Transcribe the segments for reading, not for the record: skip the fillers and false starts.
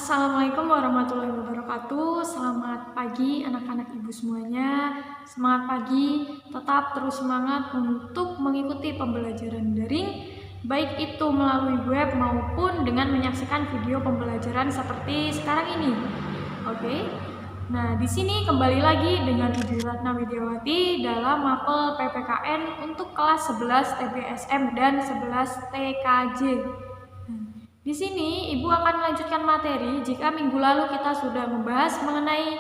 Assalamualaikum warahmatullahi wabarakatuh. Selamat pagi anak-anak ibu semuanya. Semangat pagi, tetap terus semangat untuk mengikuti pembelajaran daring, baik itu melalui web maupun dengan menyaksikan video pembelajaran seperti sekarang ini. Oke. Nah, di sini kembali lagi dengan Ibu Ratna Widiawati dalam mapel PPKN untuk kelas 11 TBSM dan 11 TKJ. Di sini Ibu akan melanjutkan materi jika minggu lalu kita sudah membahas mengenai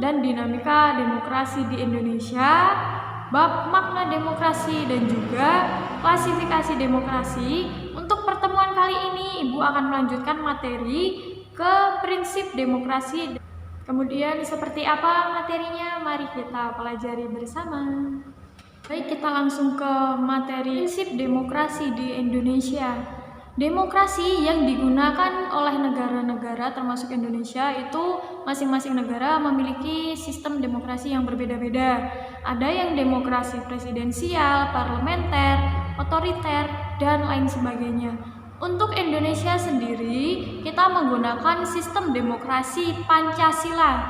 dan dinamika demokrasi di Indonesia, bab makna demokrasi dan juga klasifikasi demokrasi. Untuk pertemuan kali ini Ibu akan melanjutkan materi ke prinsip demokrasi. Kemudian seperti apa materinya? Mari kita pelajari bersama. Baik, kita langsung ke materi prinsip demokrasi di Indonesia. Demokrasi yang digunakan oleh negara-negara termasuk Indonesia itu masing-masing negara memiliki sistem demokrasi yang berbeda-beda. Ada yang demokrasi presidensial, parlementer, otoriter, dan lain sebagainya. Untuk Indonesia sendiri, kita menggunakan sistem demokrasi Pancasila.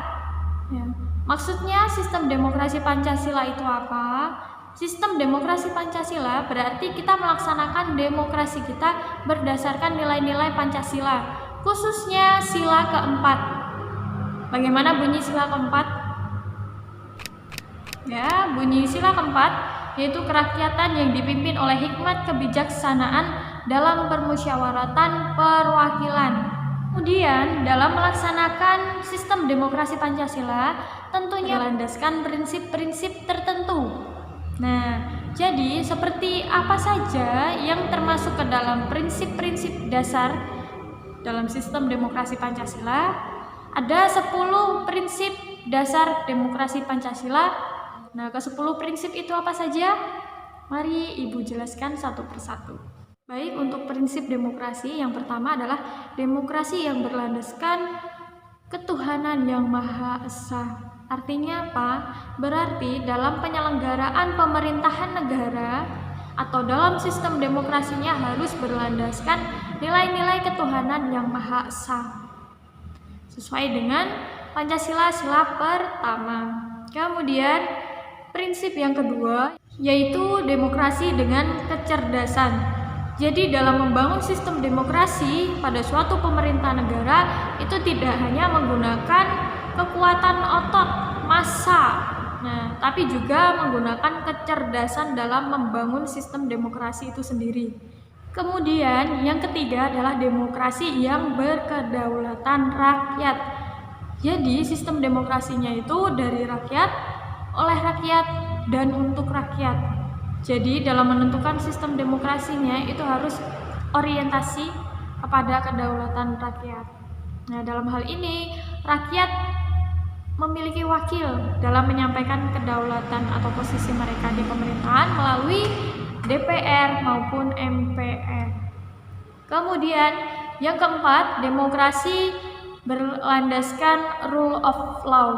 Ya. Maksudnya sistem demokrasi Pancasila itu apa? Sistem demokrasi Pancasila berarti kita melaksanakan demokrasi kita berdasarkan nilai-nilai Pancasila, khususnya sila keempat. Bagaimana bunyi sila keempat? Ya, bunyi sila keempat yaitu kerakyatan yang dipimpin oleh hikmat kebijaksanaan dalam permusyawaratan perwakilan. Kemudian dalam melaksanakan sistem demokrasi Pancasila tentunya berlandaskan prinsip-prinsip tertentu. Nah, jadi seperti apa saja yang termasuk ke dalam prinsip-prinsip dasar dalam sistem demokrasi Pancasila? Ada 10 prinsip dasar demokrasi Pancasila. Nah, ke-10 prinsip itu apa saja? Mari Ibu jelaskan satu persatu. Baik, untuk prinsip demokrasi yang pertama adalah demokrasi yang berlandaskan ketuhanan yang Maha Esa. Artinya apa? Berarti dalam penyelenggaraan pemerintahan negara atau dalam sistem demokrasinya harus berlandaskan nilai-nilai ketuhanan yang Maha Esa. Sesuai dengan Pancasila sila pertama. Kemudian prinsip yang kedua yaitu demokrasi dengan kecerdasan. Jadi dalam membangun sistem demokrasi pada suatu pemerintah negara itu tidak hanya menggunakan kekuatan otot, massa, tapi juga menggunakan kecerdasan dalam membangun sistem demokrasi itu sendiri. Kemudian yang ketiga adalah demokrasi yang berkedaulatan rakyat. Jadi sistem demokrasinya itu dari rakyat, oleh rakyat, dan untuk rakyat. Jadi dalam menentukan sistem demokrasinya itu harus orientasi kepada kedaulatan rakyat. Nah, dalam hal ini rakyat memiliki wakil dalam menyampaikan kedaulatan atau posisi mereka di pemerintahan melalui DPR maupun MPR. Kemudian yang keempat, demokrasi berlandaskan rule of law.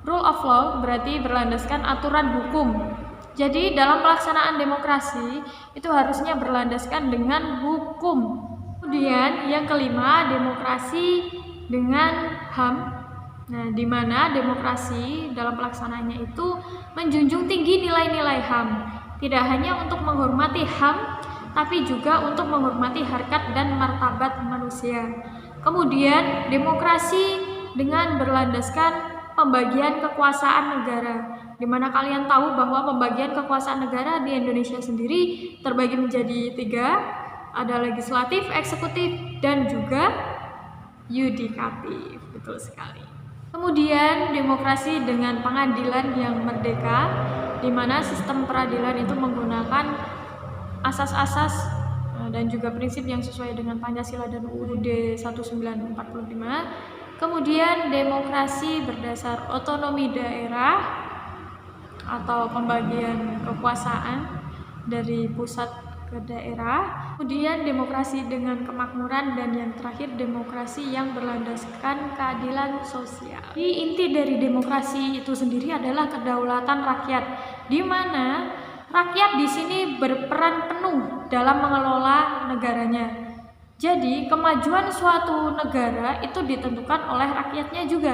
Rule of law berarti berlandaskan aturan hukum. Jadi dalam pelaksanaan demokrasi itu harusnya berlandaskan dengan hukum. Kemudian yang kelima, demokrasi dengan HAM. Nah, di mana demokrasi dalam pelaksanaannya itu menjunjung tinggi nilai-nilai HAM. Tidak hanya untuk menghormati HAM, tapi juga untuk menghormati harkat dan martabat manusia. Kemudian demokrasi dengan berlandaskan pembagian kekuasaan negara. Di mana kalian tahu bahwa pembagian kekuasaan negara di Indonesia sendiri terbagi menjadi 3, ada legislatif, eksekutif, dan juga yudikatif. Betul sekali. Kemudian demokrasi dengan pengadilan yang merdeka, di mana sistem peradilan itu menggunakan asas-asas dan juga prinsip yang sesuai dengan Pancasila dan UUD 1945. Kemudian demokrasi berdasar otonomi daerah atau pembagian kekuasaan dari pusat ke daerah. Kemudian demokrasi dengan kemakmuran, dan yang terakhir demokrasi yang berlandaskan keadilan sosial. Jadi inti dari demokrasi itu sendiri adalah kedaulatan rakyat, di mana rakyat di sini berperan penuh dalam mengelola negaranya. Jadi, kemajuan suatu negara itu ditentukan oleh rakyatnya juga.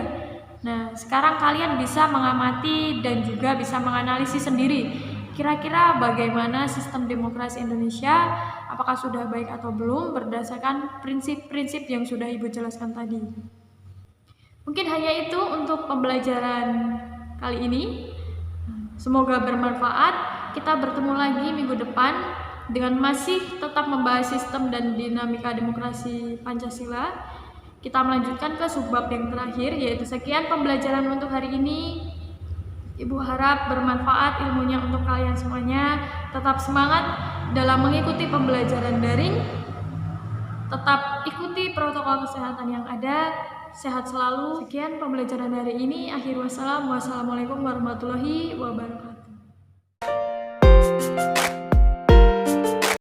Nah, sekarang kalian bisa mengamati dan juga bisa menganalisis sendiri. Kira-kira bagaimana sistem demokrasi Indonesia? Apakah sudah baik atau belum berdasarkan prinsip-prinsip yang sudah Ibu jelaskan tadi? Mungkin hanya itu untuk pembelajaran kali ini. Semoga bermanfaat. Kita bertemu lagi minggu depan dengan masih tetap membahas sistem dan dinamika demokrasi Pancasila. Kita melanjutkan ke subbab yang terakhir, yaitu sekian pembelajaran untuk hari ini. Ibu harap bermanfaat ilmunya untuk kalian semuanya. Tetap semangat dalam mengikuti pembelajaran daring. Tetap ikuti protokol kesehatan yang ada. Sehat selalu. Sekian pembelajaran hari ini. Akhir wassalam. Wassalamualaikum warahmatullahi wabarakatuh.